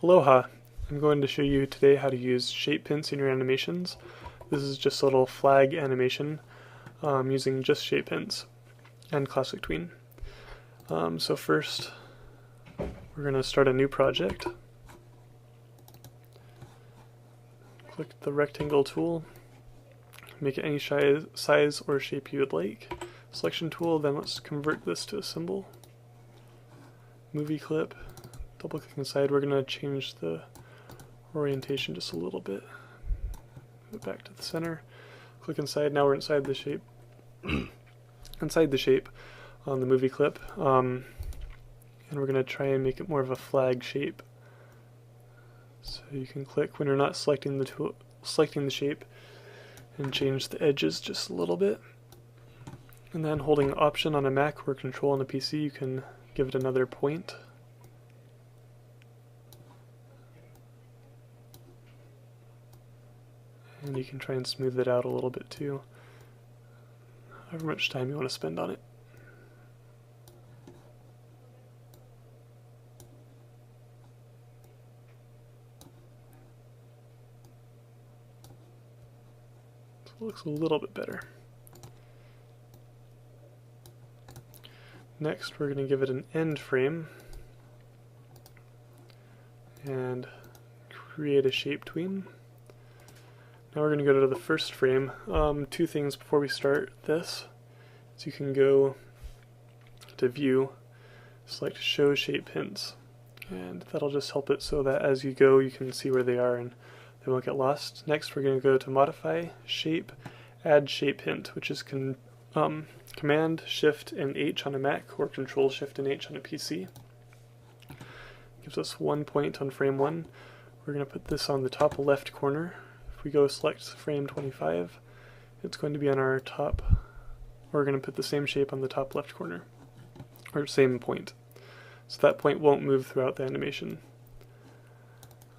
Aloha! I'm going to show you today how to use shape hints in your animations. This is just a little flag animation using just shape hints and Classic Tween. So first, we're going to start a new project. Click the rectangle tool, make it any size or shape you would like. Selection tool, then let's convert this to a symbol. Movie clip. Double click inside, we're going to change the orientation just a little bit. Move it back to the center. Click inside, now we're inside the shape. Inside the shape on the movie clip. And we're going to try and make it more of a flag shape. So you can click when you're not selecting the tool, selecting the shape, and change the edges just a little bit. And then holding Option on a Mac or Control on a PC, you can give it another point. And you can try and smooth it out a little bit too, however much time you want to spend on it. So it looks a little bit better. Next, we're going to give it an end frame and create a shape tween. Now we're going to go to the first frame. Two things before we start this. So you can go to View, select Show Shape Hints, and that'll just help it so that as you go you can see where they are and they won't get lost. Next we're going to go to Modify, Shape, Add Shape Hint, which is Command, Shift, and H on a Mac or Control, Shift, and H on a PC. Gives us 1 point on frame 1. We're going to put this on the top left corner. If we go select frame 25, it's going to be on our top. We're going to put the same shape on the top left corner, or same point. So that point won't move throughout the animation.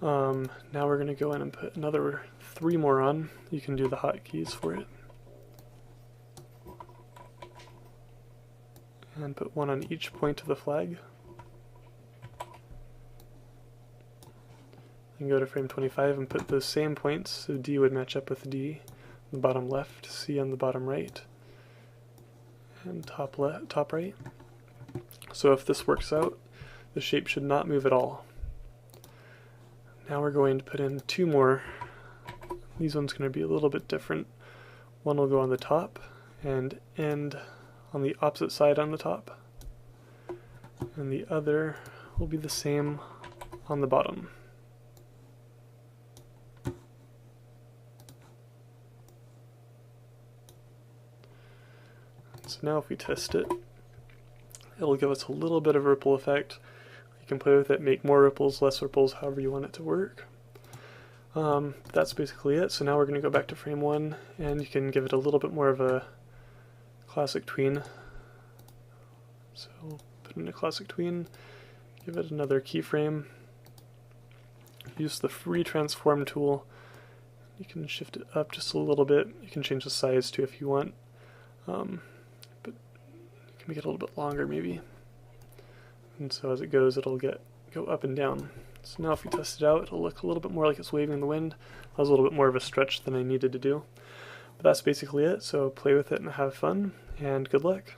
Now we're going to go in and put another 3 more on. You can do the hotkeys for it. And put 1 on each point of the flag. And go to frame 25 and put the same points, so D would match up with D on the bottom left, C on the bottom right, and top right. So if this works out, the shape should not move at all. Now we're going to put in 2 more. These ones are going to be a little bit different. One will go on the top and end on the opposite side on the top, and the other will be the same on the bottom. So now if we test it, it'll give us a little bit of ripple effect. You can play with it, make more ripples, less ripples, however you want it to work. That's basically it. So now we're going to go back to frame 1 and you can give it a little bit more of a Classic Tween. So we'll put in a Classic Tween, give it another keyframe, use the free transform tool. You can shift it up just a little bit. You can change the size too if you want. But you can make it a little bit longer maybe. And so as it goes, it'll go up and down. So now if we test it out, it'll look a little bit more like it's waving in the wind. That was a little bit more of a stretch than I needed to do. But that's basically it, so play with it and have fun, and good luck.